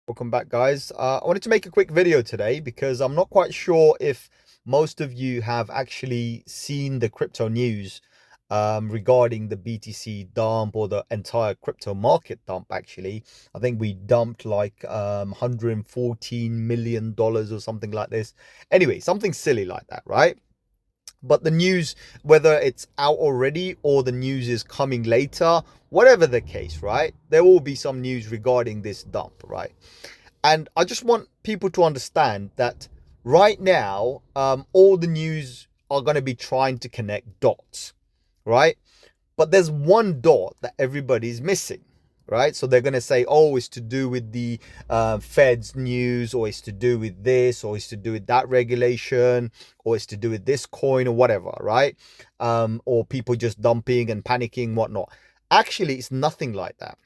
Welcome back, guys. I wanted to make a quick video today because I'm not quite sure if most of you have actually seen the crypto news regarding the BTC dump or the entire crypto market dump. Actually, I think we dumped like $114 million or something like this. Anyway, something silly like that, right? But the news, whether it's out already or the news is coming later, whatever the case, right? There will be some news regarding this dump, right? And I just want people to understand that right now, all the news are going to be trying to connect dots, right? But there's one dot that everybody's missing, right? So they're going to say, oh, it's to do with the Fed's news, or it's to do with this, or it's to do with that regulation, or it's to do with this coin or whatever, right? Or people just dumping and panicking, whatnot. Actually, it's nothing like that.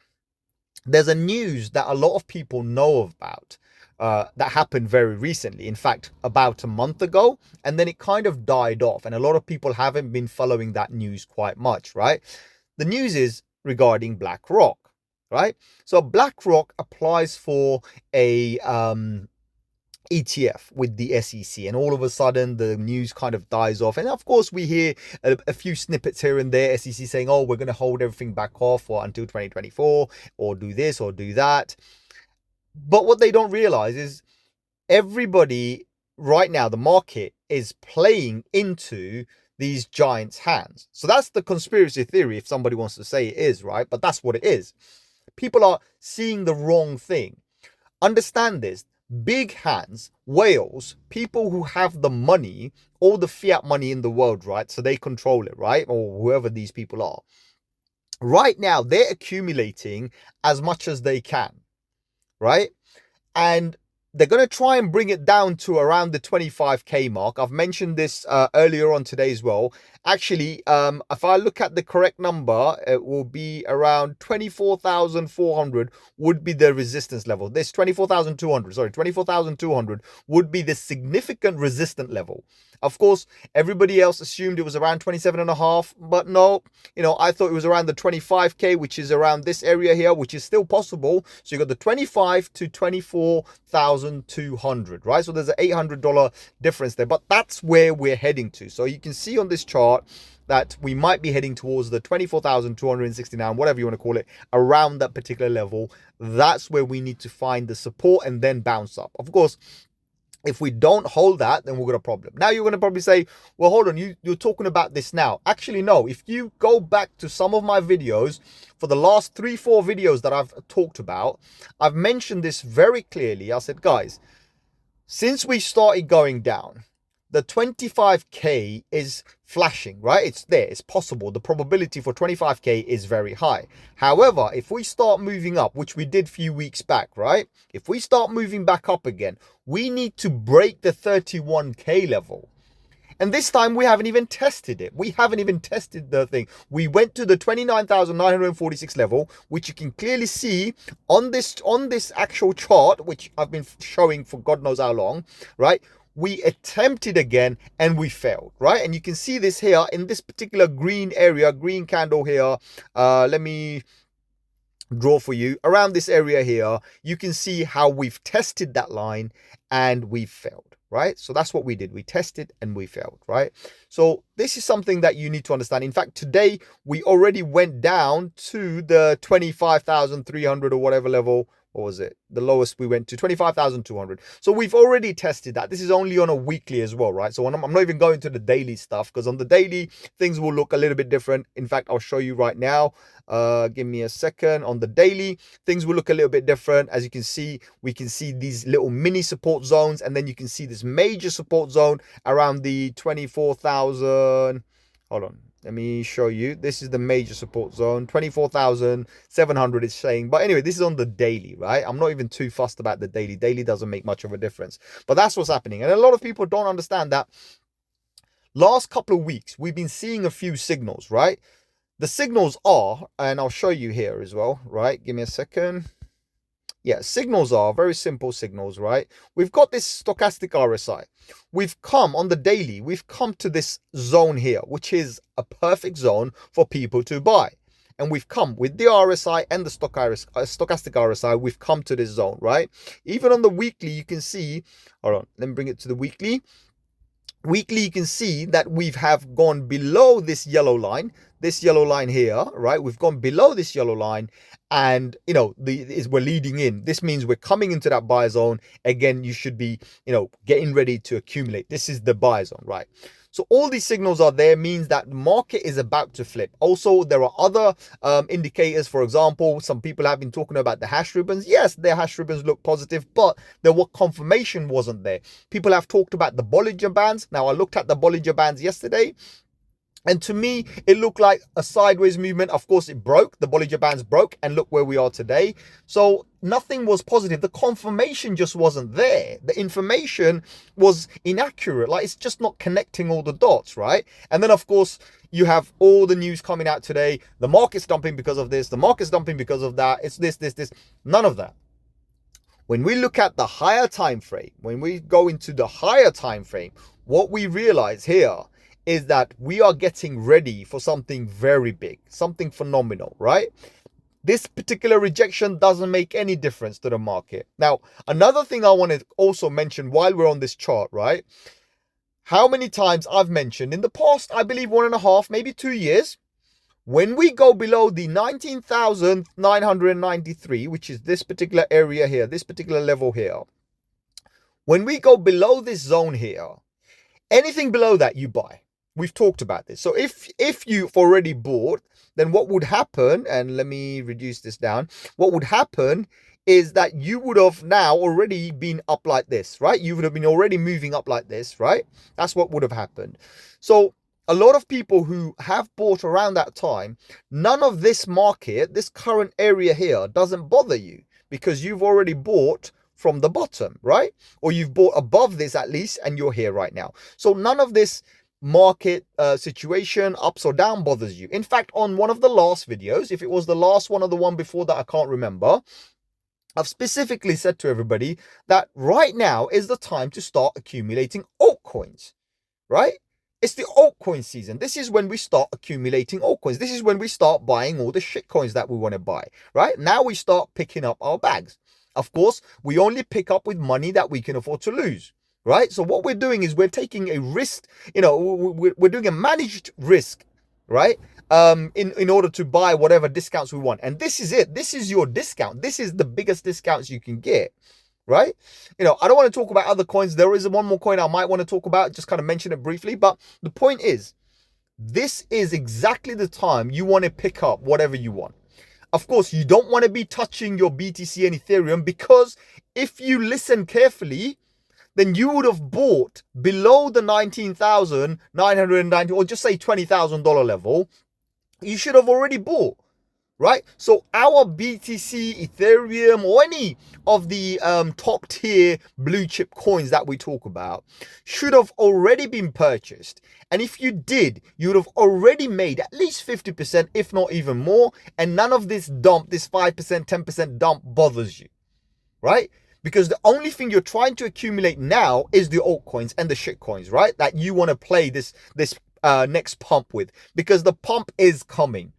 There's a news that a lot of people know about that happened very recently. In fact, about a month ago, and then it kind of died off. And a lot of people haven't been following that news quite much, right? The news is regarding BlackRock, right? So BlackRock applies for a ETF with the SEC, and all of a sudden the news kind of dies off. And of course, we hear a few snippets here and there, SEC saying, oh, we're going to hold everything back off or until 2024, or do this or do that. But what they don't realize is everybody right now, the market is playing into these giants' hands. So that's the conspiracy theory, if somebody wants to say it is, right? But that's what it is. People are seeing the wrong thing. Understand this. Big hands, whales, people who have the money, all the fiat money in the world, right? So they control it, right? Or whoever these people are. Right now, they're accumulating as much as they can, right? And they're going to try and bring it down to around the 25k mark. I've mentioned this earlier on today as well. Actually, if I look at the correct number, it will be around 24,400 would be the resistance level. This 24,200, sorry, 24,200 would be the significant resistant level. Of course, everybody else assumed it was around 27 and a half, but no, I thought it was around the 25k, which is around this area here, which is still possible. So you got the 25 to 24,200, right? So there's an $800 difference there, but that's where we're heading to. So you can see on this chart that we might be heading towards the 24,269, whatever you want to call it, around that particular level. That's where we need to find the support and then bounce up. Of course, if we don't hold that, then we've got a problem. Now you're going to probably say, well, hold on, you're talking about this now. Actually, no. If you go back to some of my videos, for the last 3-4 videos that I've talked about, I've mentioned this very clearly. I said, guys, since we started going down, the 25k is flashing, right? It's there, it's possible. The probability for 25k is very high. However, if we start moving up, which we did a few weeks back, right? If we start moving back up again, we need to break the 31k level. And this time we haven't even tested it. We haven't even tested the thing. We went to the 29,946 level, which you can clearly see on this actual chart, which I've been showing for God knows how long, right? We attempted again and we failed, right? And you can see this here in this particular green area, green candle here. Let me draw for you around this area here. You can see how we've tested that line and we've failed, right? So that's what we did. We tested and we failed, right? So this is something that you need to understand. In fact, today we already went down to the 25,300 or whatever level. What was it? The lowest we went to 25,200. So we've already tested that. This is only on a weekly as well, right? So I'm not even going to the daily stuff, because on the daily things will look a little bit different. In fact, I'll show you right now. Give me a second. On the daily, things will look a little bit different. As you can see, we can see these little mini support zones, and then you can see this major support zone around the 24,000. Hold on. Let me show you. This is the major support zone. 24,700 is saying. But anyway, this is on the daily, right? I'm not even too fussed about the daily. Daily doesn't make much of a difference. But that's what's happening. And a lot of people don't understand that. Last couple of weeks, we've been seeing a few signals, right? The signals are, and I'll show you here as well, right? Give me a second. Yeah, signals are very simple signals, right? We've got this stochastic RSI. We've come on the daily, we've come to this zone here, which is a perfect zone for people to buy. and we've come with the RSI and the stochastic RSI, we've come to this zone, right? Even on the weekly, you can see, hold on, let me bring it to the weekly. Weekly, you can see that we have gone below this yellow line here, right? We've gone below this yellow line, and we're leading in. This means we're coming into that buy zone. Again, you should be, getting ready to accumulate. This is the buy zone, right? So all these signals are there, means that the market is about to flip. Also, there are other indicators. For example, some people have been talking about the hash ribbons. Yes, their hash ribbons look positive, but the confirmation wasn't there. People have talked about the Bollinger Bands. Now, I looked at the Bollinger Bands yesterday, and to me, it looked like a sideways movement. Of course, it broke. The Bollinger Bands broke, and look where we are today. So nothing was positive. The confirmation just wasn't there. The information was inaccurate. Like, it's just not connecting all the dots, right? And then, of course, you have all the news coming out today. The market's dumping because of this. The market's dumping because of that. It's this. None of that. When we look at the higher time frame, when we go into the higher time frame, what we realize here is that we are getting ready for something very big, something phenomenal, right? This particular rejection doesn't make any difference to the market. Now, another thing I want to also mention while we're on this chart, right? How many times I've mentioned in the past, I believe 1.5, maybe 2 years, when we go below the 19,993, which is this particular area here, this particular level here, when we go below this zone here, anything below that you buy. We've talked about this. So if you've already bought, then what would happen, and let me reduce this down, what would happen is that you would have now already been up like this, right? You would have been already moving up like this, right? That's what would have happened. So a lot of people who have bought around that time, none of this market, this current area here, doesn't bother you because you've already bought from the bottom, right? Or you've bought above this at least, and you're here right now. So none of this market situation, ups or down, bothers you. In fact, on one of the last videos, if it was the last one or the one before that, I can't remember, I've specifically said to everybody that right now is the time to start accumulating altcoins, right? It's the altcoin season. This is when we start accumulating altcoins. This is when we start buying all the shit coins that we want to buy, right? Now we start picking up our bags. Of course, we only pick up with money that we can afford to lose. Right? So what we're doing is we're taking a risk, we're doing a managed risk, right? In order to buy whatever discounts we want. And this is it. This is your discount. This is the biggest discounts you can get, right? I don't want to talk about other coins. There is one more coin I might want to talk about, just kind of mention it briefly. But the point is, this is exactly the time you want to pick up whatever you want. Of course, you don't want to be touching your BTC and Ethereum, because if you listen carefully, then you would have bought below the 19,990, or just say $20,000 level. You should have already bought, right? So our BTC, Ethereum, or any of the top tier blue chip coins that we talk about should have already been purchased. And if you did, you would have already made at least 50%, if not even more. And none of this dump, this 5%, 10% dump bothers you, right? Because the only thing you're trying to accumulate now is the altcoins and the shit coins, right? That you want to play this next pump with, because the pump is coming.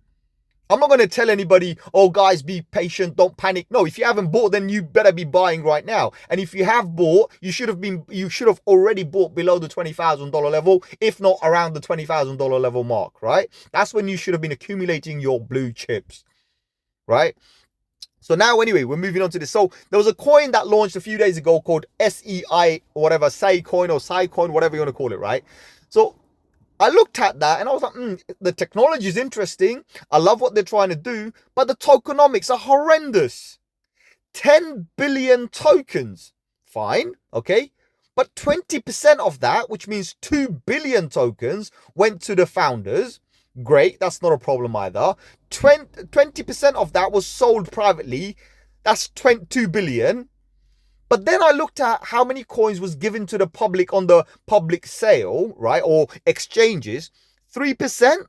I'm not going to tell anybody, oh guys, be patient, don't panic. No, if you haven't bought, then you better be buying right now. And if you have bought, you should have already bought below the $20,000 level, if not around the $20,000 level mark, right? That's when you should have been accumulating your blue chips, right? So now, anyway, we're moving on to this. So there was a coin that launched a few days ago called SEI, or whatever, SEI coin or SEI coin, whatever you want to call it, right? So I looked at that and I was like, the technology is interesting. I love what they're trying to do, but the tokenomics are horrendous. 10 billion tokens, fine, okay? But 20% of that, which means 2 billion tokens, went to the founders. Great, that's not a problem either. 20% of that was sold privately. That's 2 billion. But then I looked at how many coins was given to the public on the public sale, right? Or exchanges. 3%?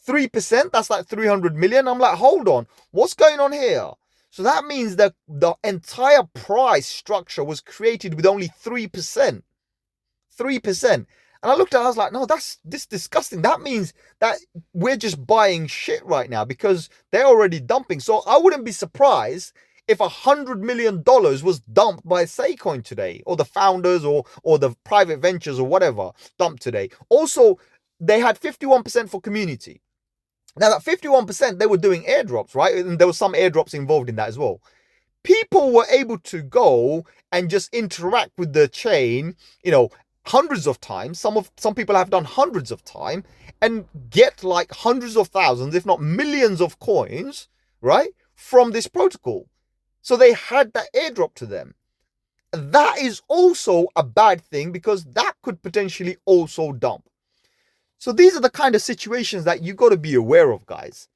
3%? That's like 300 million. I'm like, hold on. What's going on here? So that means that the entire price structure was created with only 3%. 3%. And I looked at it, I was like, no, that's this disgusting. That means that we're just buying shit right now because they're already dumping. So I wouldn't be surprised if $100 million was dumped by Saycoin today, or the founders, or the private ventures or whatever dumped today. Also, they had 51% for community. Now that 51%, they were doing airdrops, right? And there was some airdrops involved in that as well. People were able to go and just interact with the chain, hundreds of times. Some people have done hundreds of times and get like hundreds of thousands, if not millions of coins, right, from this protocol. So they had that airdrop to them. That is also a bad thing because that could potentially also dump. So these are the kind of situations that you got to be aware of, guys.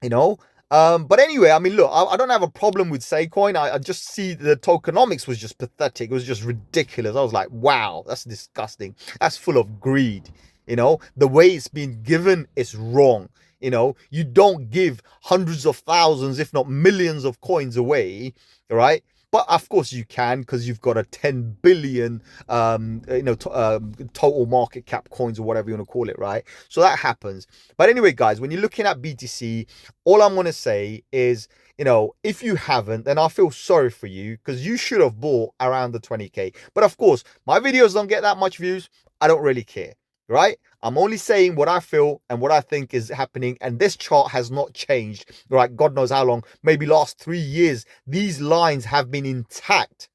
But anyway, I mean, look, I don't have a problem with Saycoin. I just see the tokenomics was just pathetic. It was just ridiculous. I was like, wow, that's disgusting. That's full of greed. The way it's been given is wrong. You don't give hundreds of thousands, if not millions of coins away, right? But of course you can, because you've got a 10 billion, total market cap coins, or whatever you want to call it, right? So that happens. But anyway, guys, when you're looking at BTC, all I'm going to say is, if you haven't, then I feel sorry for you, because you should have bought around the 20K. But of course, my videos don't get that much views. I don't really care, right? I'm only saying what I feel and what I think is happening. And this chart has not changed, right? God knows how long, maybe last 3 years. These lines have been intact.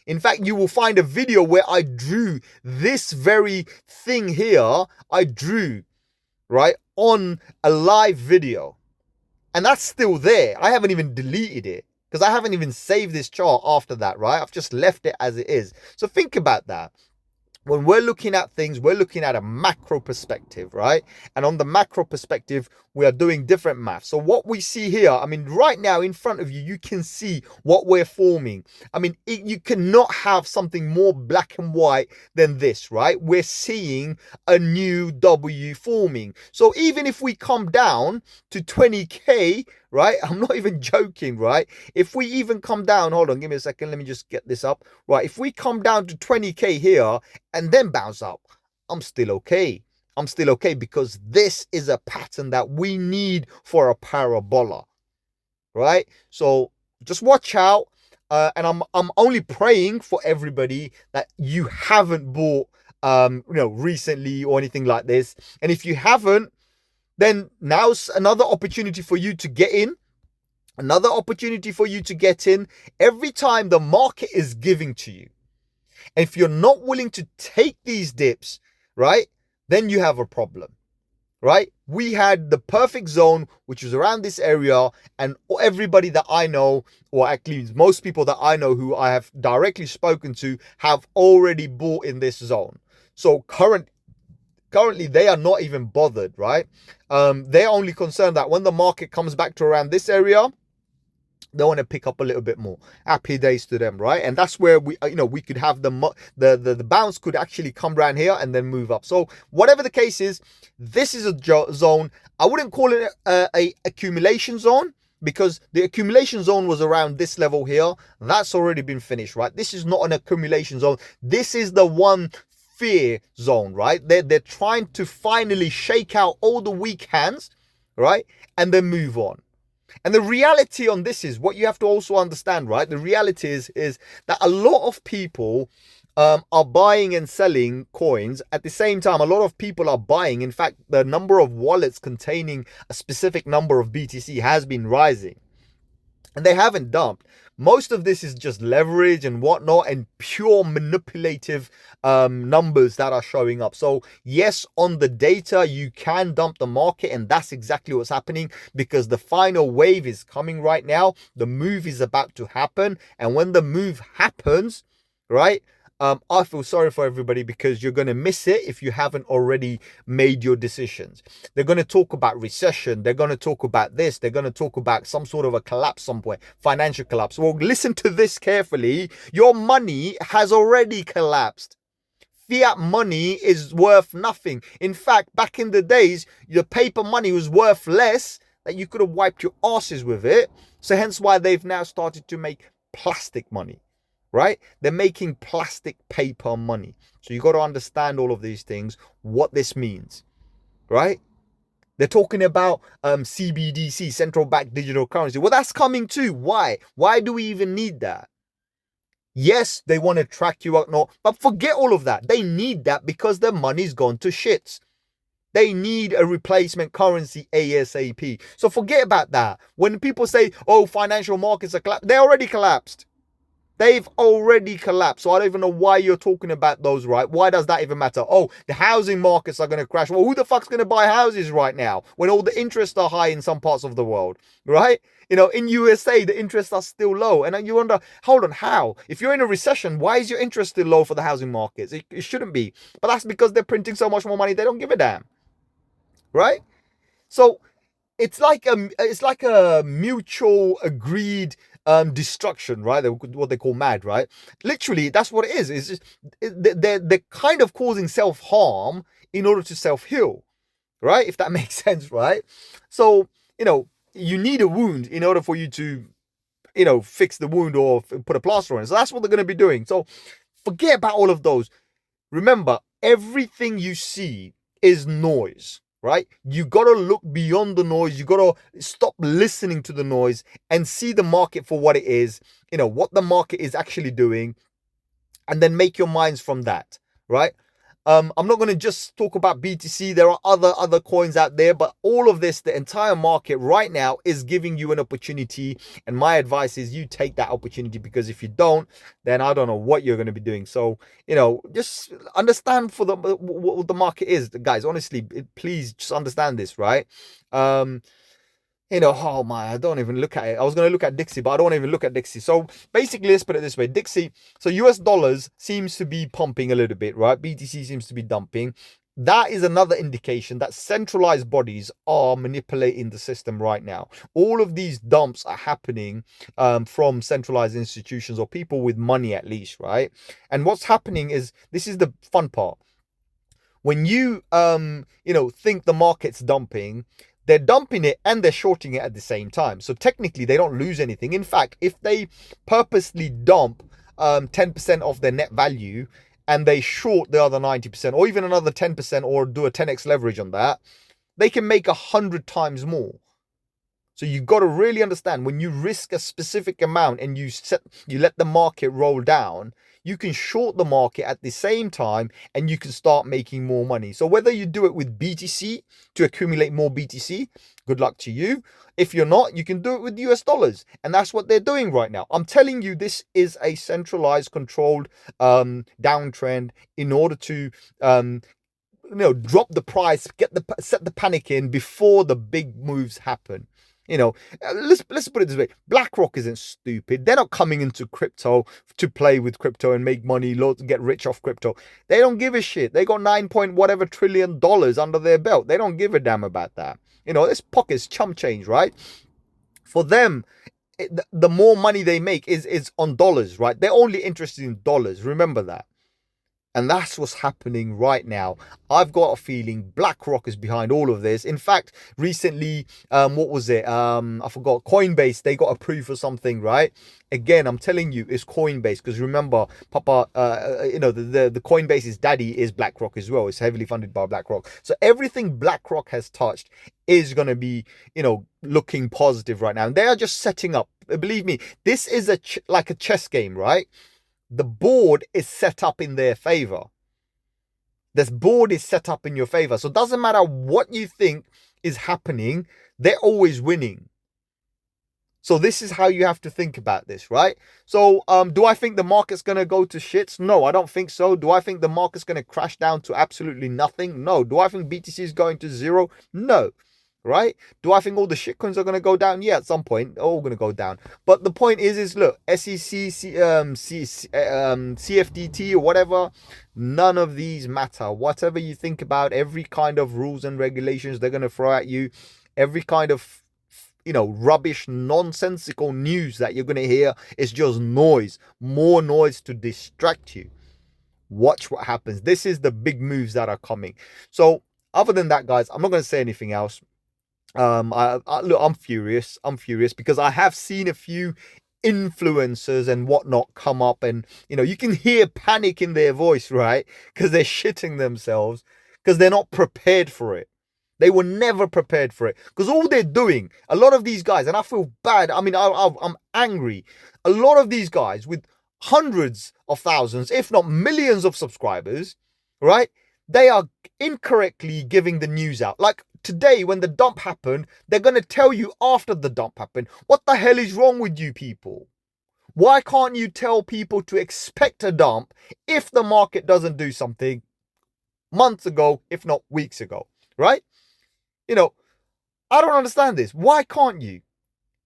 In fact, you will find a video where I drew this very thing here. I drew, right, on a live video. And that's still there. I haven't even deleted it because I haven't even saved this chart after that, right? I've just left it as it is. So think about that. When we're looking at things, we're looking at a macro perspective, right? And on the macro perspective, we are doing different math. So what we see here, I mean, right now in front of you, you can see what we're forming. I mean, you cannot have something more black and white than this, right? We're seeing a new W forming. So even if we come down to 20K, right? I'm not even joking, right? If we even come down, hold on, give me a second. Let me just get this up, right? If we come down to 20K here and then bounce up, I'm still okay. I'm still okay, because this is a pattern that we need for a parabola, right? So just watch out. And I'm only praying for everybody that you haven't bought, recently or anything like this. And if you haven't, then now's another opportunity for you to get in. Another opportunity for you to get in every time the market is giving to you. And if you're not willing to take these dips, right, then you have a problem, right? We had the perfect zone, which was around this area, and everybody that I know, or at least most people that I know who I have directly spoken to, have already bought in this zone. So currently they are not even bothered, right? They're only concerned that when the market comes back to around this area, they want to pick up a little bit more. Happy days to them, right? And that's where we could have the bounce could actually come around here and then move up. So whatever the case is, this is a zone. I wouldn't call it a accumulation zone, because the accumulation zone was around this level here. That's already been finished, right? This is not an accumulation zone. This is the one fear zone, right? They're trying to finally shake out all the weak hands, right? And then move on. And the reality on this is what you have to also understand, right? The reality is that a lot of people are buying and selling coins at the same time. A lot of people are buying. In fact, the number of wallets containing a specific number of BTC has been rising. And they haven't dumped. Most of this is just leverage and whatnot, and pure manipulative numbers that are showing up. So yes, on the data, you can dump the market, and that's exactly what's happening, because the final wave is coming right now. The move is about to happen. And when the move happens, right, I feel sorry for everybody, because you're going to miss it if you haven't already made your decisions. They're going to talk about recession. They're going to talk about this. They're going to talk about some sort of a collapse somewhere, financial collapse. Well, listen to this carefully. Your money has already collapsed. Fiat money is worth nothing. In fact, back in the days, the paper money was worth less, that you could have wiped your asses with it. So hence why they've now started to make plastic money, right? They're making plastic paper money. So you got to understand all of these things, what this means, right? They're talking about CBDC, central bank digital currency. Well, that's coming too. Why? Why do we even need that? Yes, they want to track you out, no, but forget all of that. They need that because their money's gone to shits. They need a replacement currency ASAP. So forget about that. When people say, oh, financial markets are collapsed, they already collapsed. They've already collapsed. So I don't even know why you're talking about those, right? Why does that even matter? Oh, the housing markets are going to crash. Well, who the fuck's going to buy houses right now when all the interests are high in some parts of the world, right? You know, in USA, the interests are still low. And then you wonder, hold on, how? If you're in a recession, why is your interest still low for the housing markets? It shouldn't be. But that's because they're printing so much more money, they don't give a damn, right? So it's like a mutual agreed destruction, right? What they call mad, right? Literally, that's what it is. It's just they're kind of causing self harm in order to self heal, right? If that makes sense, right? So you need a wound in order for you to fix the wound or put a plaster on it. So that's what they're going to be doing. So forget about all of those. Remember, everything you see is noise, right? You got to look beyond the noise. You got to stop listening to the noise and see the market for what it is, what the market is actually doing, and then make your minds from that, right? I'm not going to just talk about BTC. There are other coins out there, but all of this, the entire market right now is giving you an opportunity. And my advice is you take that opportunity, because if you don't, then I don't know what you're going to be doing. So, just understand for what the market is, guys. Honestly, please just understand this, right? Oh my, I don't even look at it. I was going to look at Dixie, but I don't want to even look at Dixie. So basically, let's put it this way. Dixie, so US dollars seems to be pumping a little bit, right? BTC seems to be dumping. That is another indication that centralized bodies are manipulating the system right now. All of these dumps are happening from centralized institutions or people with money, at least, right? And what's happening is, this is the fun part. When you think the market's dumping, they're dumping it and they're shorting it at the same time. So technically, they don't lose anything. In fact, if they purposely dump 10% of their net value and they short the other 90%, or even another 10%, or do a 10x leverage on that, they can make 100 times more. So you got to really understand, when you risk a specific amount and you let the market roll down, you can short the market at the same time and you can start making more money. So whether you do it with BTC to accumulate more BTC, good luck to you. If you're not, you can do it with US dollars. And that's what they're doing right now. I'm telling you, this is a centralized, controlled downtrend in order to drop the price, set the panic in before the big moves happen. Let's put it this way. BlackRock isn't stupid. They're not coming into crypto to play with crypto and make money, get rich off crypto. They don't give a shit. They got 9 point whatever trillion dollars under their belt. They don't give a damn about that. This pocket's chump change, right? For them, the more money they make is on dollars, right? They're only interested in dollars. Remember that. And that's what's happening right now. I've got a feeling BlackRock is behind all of this. In fact, recently, what was it? I forgot. Coinbase, they got approved for something, right? Again, I'm telling you, it's Coinbase, because remember, Papa, the Coinbase's daddy is BlackRock as well. It's heavily funded by BlackRock. So everything BlackRock has touched is going to be, looking positive right now. And they are just setting up. Believe me, this is like a chess game, right? The board is set up in their favor. This board is set up in your favor. So it doesn't matter what you think is happening, they're always winning. So this is how you have to think about this, right? So do I think the market's going to go to shits? No, I don't think so. Do I think the market's going to crash down to absolutely nothing? No. Do I think BTC is going to zero? No. Right? Do I think all the shitcoins are going to go down? Yeah, at some point, they're all going to go down. But the point is look, SEC, CFTT or whatever, none of these matter. Whatever you think about, every kind of rules and regulations they're going to throw at you, every kind of, rubbish, nonsensical news that you're going to hear is just noise. More noise to distract you. Watch what happens. This is the big moves that are coming. So other than that, guys, I'm not going to say anything else. Look, I'm furious because I have seen a few influencers and whatnot come up, and you can hear panic in their voice, right? Because they're shitting themselves because they're not prepared for it. They were never prepared for it, because all they're doing, a lot of these guys, and I feel bad. I mean, I'm angry. A lot of these guys with hundreds of thousands, if not millions of subscribers, right? They are incorrectly giving the news out. Like today, when the dump happened, they're going to tell you after the dump happened. What the hell is wrong with you people? Why can't you tell people to expect a dump if the market doesn't do something months ago, if not weeks ago, right? I don't understand this. Why can't you?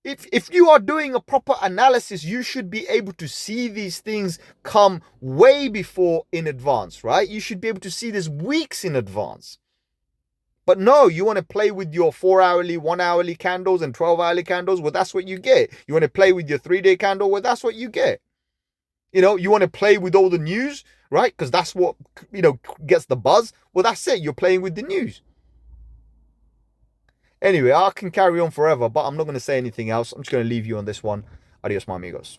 If you are doing a proper analysis, you should be able to see these things come way before in advance, right? You should be able to see this weeks in advance. But no, you want to play with your 4-hourly, 1-hourly candles and 12-hourly candles. Well, that's what you get. You want to play with your 3-day candle. Well, that's what you get. You want to play with all the news, right? Because that's what, gets the buzz. Well, that's it. You're playing with the news. Anyway, I can carry on forever, but I'm not going to say anything else. I'm just going to leave you on this one. Adios, my amigos.